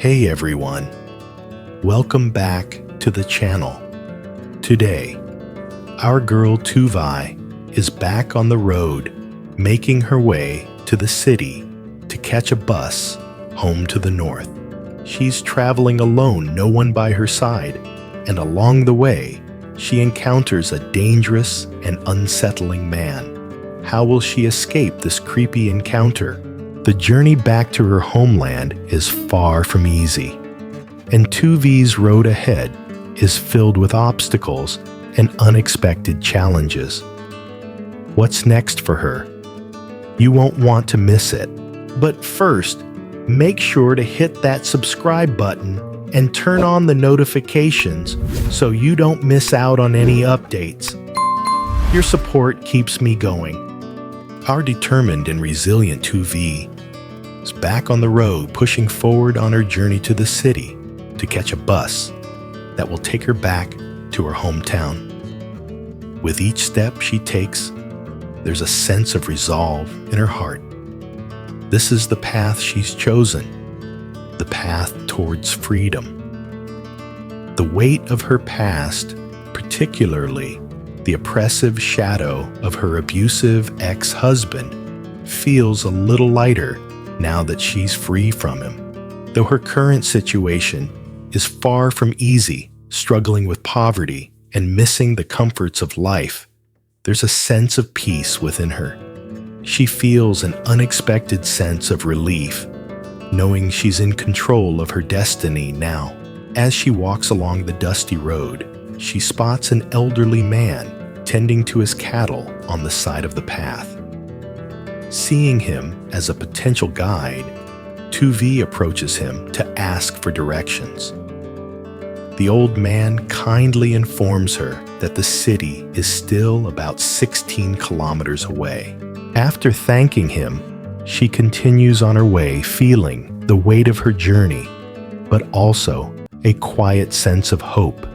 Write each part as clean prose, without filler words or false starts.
Hey everyone, welcome back to the channel. Today, our girl Tuvai is back on the road, making her way to the city to catch a bus home to the north. She's traveling alone, no one by her side, and along the way, she encounters a dangerous and unsettling man. How will she escape this creepy encounter? The journey back to her homeland is far from easy, and Tuvai's road ahead is filled with obstacles and unexpected challenges. What's next for her? You won't want to miss it. But first, make sure to hit that subscribe button and turn on the notifications so you don't miss out on any updates. Your support keeps me going. Our determined and resilient Tuvai is back on the road, pushing forward on her journey to the city to catch a bus that will take her back to her hometown. With each step she takes, there's a sense of resolve in her heart. This is the path she's chosen, the path towards freedom. The weight of her past, particularly the oppressive shadow of her abusive ex-husband, feels a little lighter now that she's free from him. Though her current situation is far from easy, struggling with poverty and missing the comforts of life, there's a sense of peace within her. She feels an unexpected sense of relief, knowing she's in control of her destiny now. As she walks along the dusty road, she spots an elderly man tending to his cattle on the side of the path. Seeing him as a potential guide, Tuvai approaches him to ask for directions. The old man kindly informs her that the city is still about 16 kilometers away. After thanking him, she continues on her way, feeling the weight of her journey, but also a quiet sense of hope.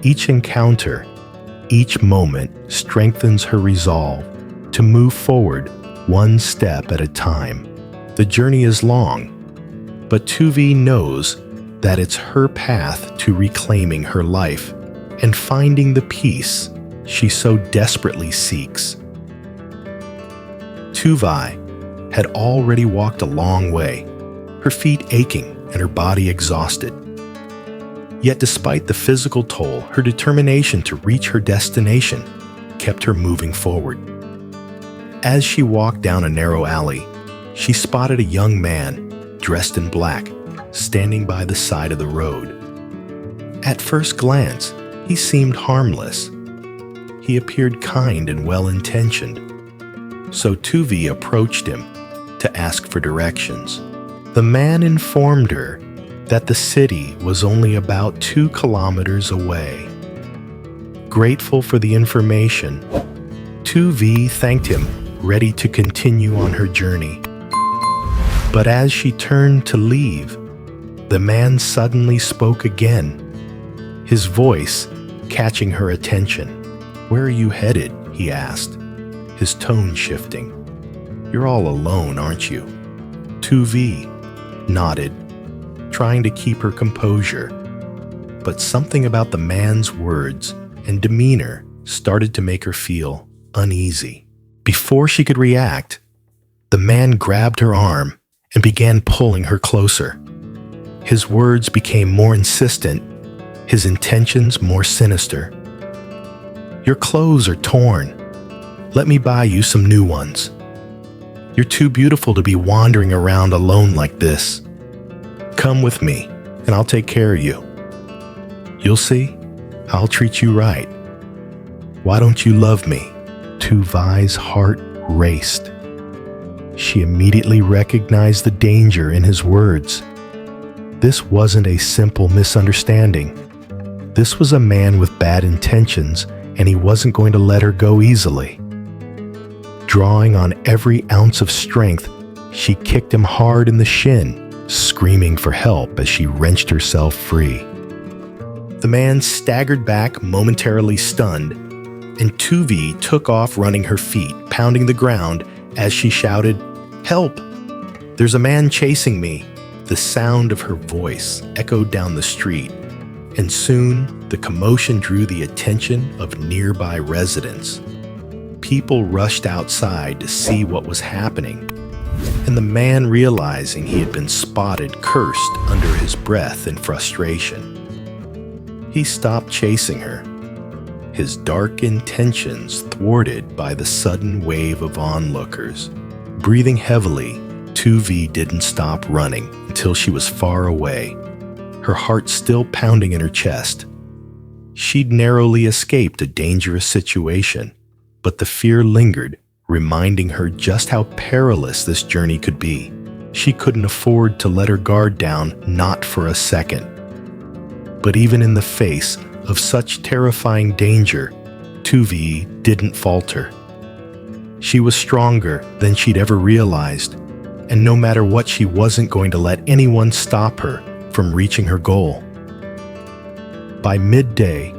Each encounter, each moment strengthens her resolve to move forward one step at a time. The journey is long, but Tuvai knows that it's her path to reclaiming her life and finding the peace she so desperately seeks. Tuvai had already walked a long way, her feet aching and her body exhausted. Yet despite the physical toll, her determination to reach her destination kept her moving forward. As she walked down a narrow alley, she spotted a young man dressed in black, standing by the side of the road. At first glance, he seemed harmless. He appeared kind and well-intentioned. So Tuvai approached him to ask for directions. The man informed her that the city was only about 2 kilometers away. Grateful for the information, Tuvai thanked him, ready to continue on her journey. But as she turned to leave, the man suddenly spoke again, his voice catching her attention. "Where are you headed?" he asked, his tone shifting. "You're all alone, aren't you?" Tuvai nodded, trying to keep her composure. But something about the man's words and demeanor started to make her feel uneasy. Before she could react, the man grabbed her arm and began pulling her closer. His words became more insistent, his intentions more sinister. "Your clothes are torn. Let me buy you some new ones. You're too beautiful to be wandering around alone like this. Come with me, and I'll take care of you. You'll see, I'll treat you right. Why don't you love me?" Tuvai's heart raced. She immediately recognized the danger in his words. This wasn't a simple misunderstanding. This was a man with bad intentions, and he wasn't going to let her go easily. Drawing on every ounce of strength, she kicked him hard in the shin, screaming for help as she wrenched herself free. The man staggered back, momentarily stunned, and Tuvai took off running her feet, pounding the ground as she shouted, "Help! There's a man chasing me. The sound of her voice echoed down the street, and soon the commotion drew the attention of nearby residents. People rushed outside to see what was happening, and the man, realizing he had been spotted, cursed under his breath in frustration. He stopped chasing her, his dark intentions thwarted by the sudden wave of onlookers. Breathing heavily, 2V didn't stop running until she was far away, her heart still pounding in her chest. She'd narrowly escaped a dangerous situation, but the fear lingered, reminding her just how perilous this journey could be. She couldn't afford to let her guard down, not for a second. But even in the face of such terrifying danger, 2V didn't falter. She was stronger than she'd ever realized, and no matter what, she wasn't going to let anyone stop her from reaching her goal. By midday,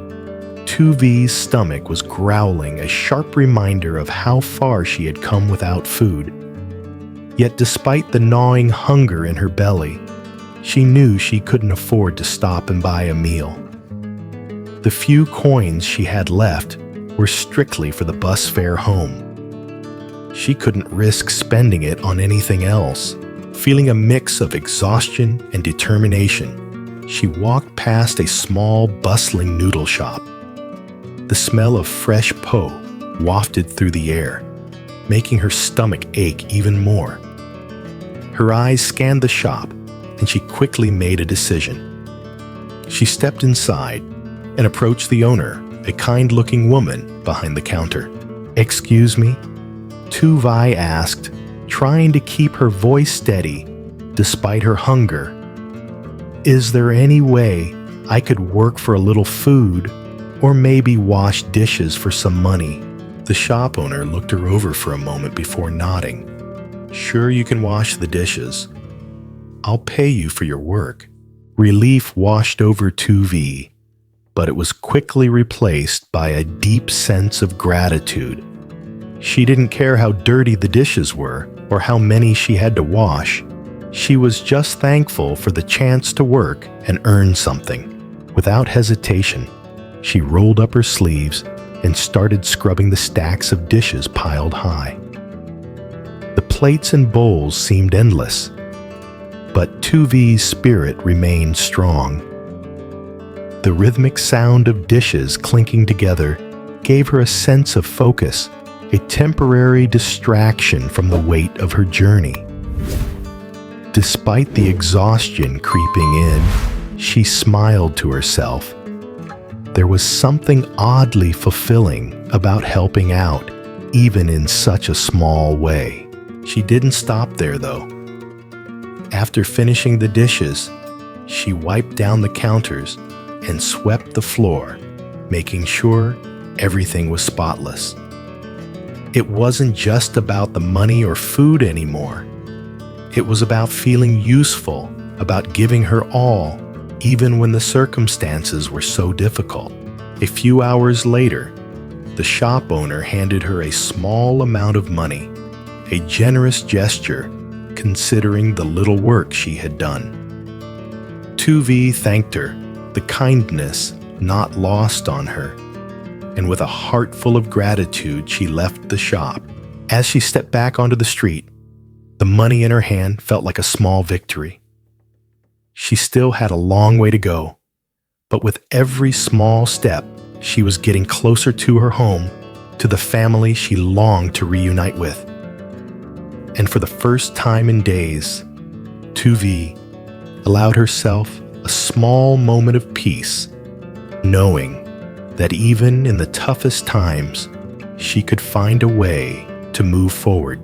2V's stomach was growling, a sharp reminder of how far she had come without food. Yet despite the gnawing hunger in her belly, she knew she couldn't afford to stop and buy a meal. The few coins she had left were strictly for the bus fare home. She couldn't risk spending it on anything else. Feeling a mix of exhaustion and determination, she walked past a small, bustling noodle shop. The smell of fresh po wafted through the air, making her stomach ache even more. Her eyes scanned the shop, and she quickly made a decision. She stepped inside and approached the owner, a kind-looking woman behind the counter. "Excuse me?" 2Vi asked, trying to keep her voice steady despite her hunger. "Is there any way I could work for a little food, or maybe wash dishes for some money?" The shop owner looked her over for a moment before nodding. "Sure, you can wash the dishes. I'll pay you for your work." Relief washed over 2V, but it was quickly replaced by a deep sense of gratitude. She didn't care how dirty the dishes were or how many she had to wash. She was just thankful for the chance to work and earn something. Without hesitation, she rolled up her sleeves and started scrubbing the stacks of dishes piled high. The plates and bowls seemed endless, but 2V's spirit remained strong. The rhythmic sound of dishes clinking together gave her a sense of focus, a temporary distraction from the weight of her journey. Despite the exhaustion creeping in, she smiled to herself. There was something oddly fulfilling about helping out, even in such a small way. She didn't stop there, though. After finishing the dishes, she wiped down the counters and swept the floor, making sure everything was spotless. It wasn't just about the money or food anymore. It was about feeling useful, about giving her all, even when the circumstances were so difficult. A few hours later, the shop owner handed her a small amount of money, a generous gesture considering the little work she had done. 2V thanked her, the kindness not lost on her, and with a heart full of gratitude, she left the shop. As she stepped back onto the street, the money in her hand felt like a small victory. She still had a long way to go, but with every small step, she was getting closer to her home, to the family she longed to reunite with. And for the first time in days, 2V allowed herself a small moment of peace, knowing that even in the toughest times, she could find a way to move forward.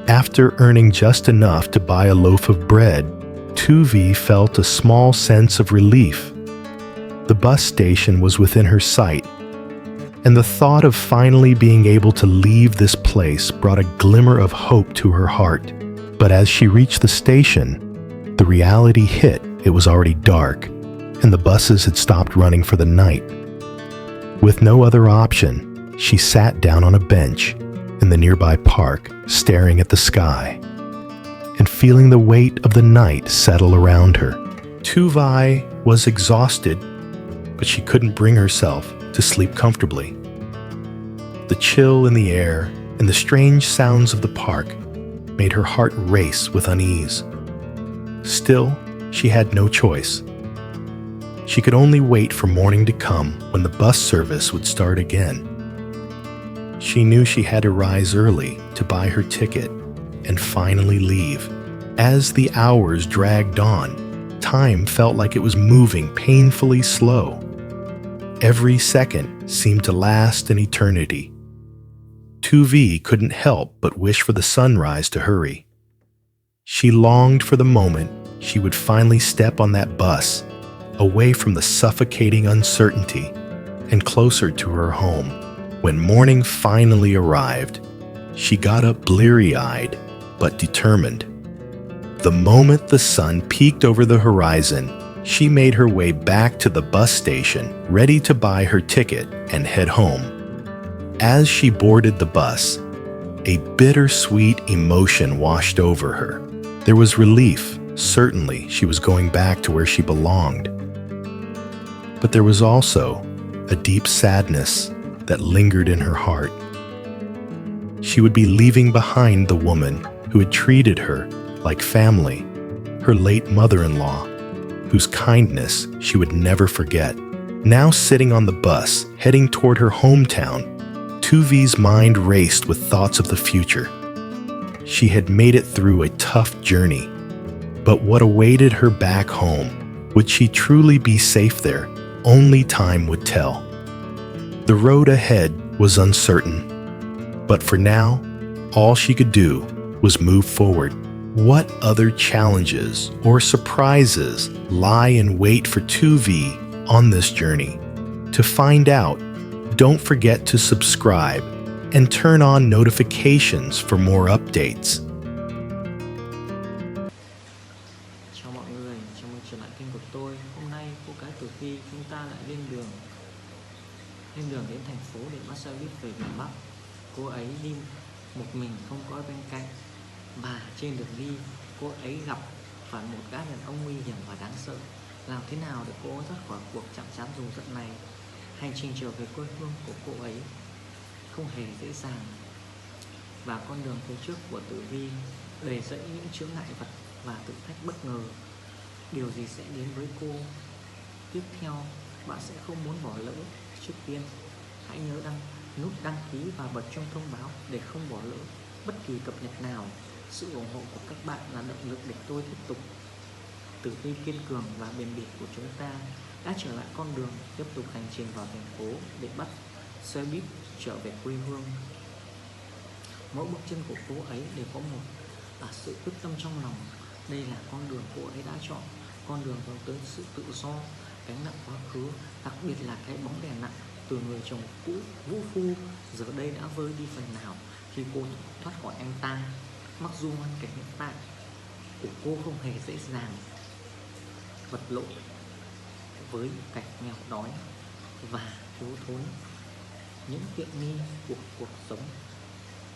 After earning just enough to buy a loaf of bread, 2V felt a small sense of relief. The bus station was within her sight, and the thought of finally being able to leave this place brought a glimmer of hope to her heart. But as she reached the station, the reality hit. It was already dark, and the buses had stopped running for the night. With no other option, she sat down on a bench in the nearby park, staring at the sky. and feeling the weight of the night settle around her. Tu Vi was exhausted, but she couldn't bring herself to sleep comfortably. The chill in the air and the strange sounds of the park made her heart race with unease. Still, she had no choice. She could only wait for morning to come when the bus service would start again. She knew she had to rise early to buy her ticket and finally leave. As the hours dragged on, time felt like it was moving painfully slow. Every second seemed to last an eternity. Tu Vi couldn't help but wish for the sunrise to hurry. She longed for the moment she would finally step on that bus, away from the suffocating uncertainty and closer to her home. When morning finally arrived, she got up bleary-eyed but determined. The moment the sun peeked over the horizon, she made her way back to the bus station, ready to buy her ticket and head home. As she boarded the bus, a bittersweet emotion washed over her. There was relief. Certainly, she was going back to where she belonged. But there was also a deep sadness that lingered in her heart. She would be leaving behind the woman who had treated her like family, her late mother-in-law, whose kindness she would never forget. Now sitting on the bus, heading toward her hometown, Tu Vi's mind raced with thoughts of the future. She had made it through a tough journey, but what awaited her back home? Would she truly be safe there? Only time would tell. The road ahead was uncertain, but for now, all she could do was move forward. What other challenges or surprises lie in wait for Tu Vi on this journey? To find out, don't forget to subscribe and turn on notifications for more updates. Chào mọi người, chào mừng trở lại kênh của tôi. Hôm nay cô gái Tử Vi chúng ta lại lên đường đến thành phố để bắt xe buýt về miền Bắc. Cô ấy đi một mình không có ai bên cạnh, và trên đường đi cô ấy gặp phải một gã đàn ông nguy hiểm và đáng sợ. Làm thế nào để cô ấy thoát khỏi cuộc chạm trán rùng rợn này? Hành trình trở về quê hương của cô ấy không hề dễ dàng, và con đường phía trước của Tử Vi đầy rẫy những chướng ngại vật và thử thách bất ngờ. Điều gì sẽ đến với cô tiếp theo, bạn sẽ không muốn bỏ lỡ. Trước tiên, hãy nhớ nút đăng ký và bật chuông thông báo để không bỏ lỡ bất kỳ cập nhật nào. Sự ủng hộ của các bạn là động lực để tôi tiếp tục. Tử Vi kiên cường và bền bỉ của chúng ta đã trở lại con đường, tiếp tục hành trình vào thành phố để bắt xe buýt trở về quê hương. Mỗi bước chân của cô ấy đều có một sự quyết tâm trong lòng. Đây là con đường cô ấy đã chọn, con đường hướng tới sự tự do, gánh nặng quá khứ, đặc biệt là cái bóng đè nặng từ người chồng cũ vũ phu giờ đây đã vơi đi phần nào khi cô thoát khỏi anh ta. Mặc dù hoàn cảnh hiện tại của cô không hề dễ dàng, vật lộn với cảnh nghèo đói và thiếu thốn những tiện nghi của cuộc sống,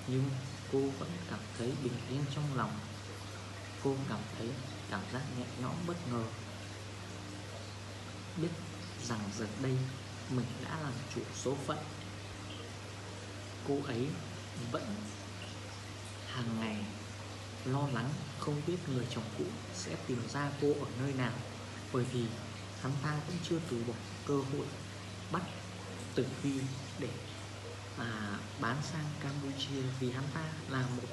nhưng cô vẫn cảm thấy bình yên trong lòng. Cô cảm thấy cảm giác nhẹ nhõm bất ngờ, biết rằng giờ đây mình đã làm chủ số phận. Cô ấy vẫn hàng ngày lo lắng không biết người chồng cũ sẽ tìm ra cô ở nơi nào, bởi vì hắn ta vẫn chưa từ bỏ cơ hội bắt Tử Vi để bán sang Campuchia, vì hắn ta là một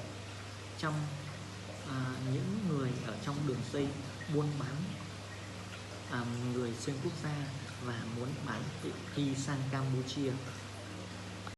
trong những người ở trong đường dây buôn bán người xuyên quốc gia và muốn bán Tử Vi sang Campuchia.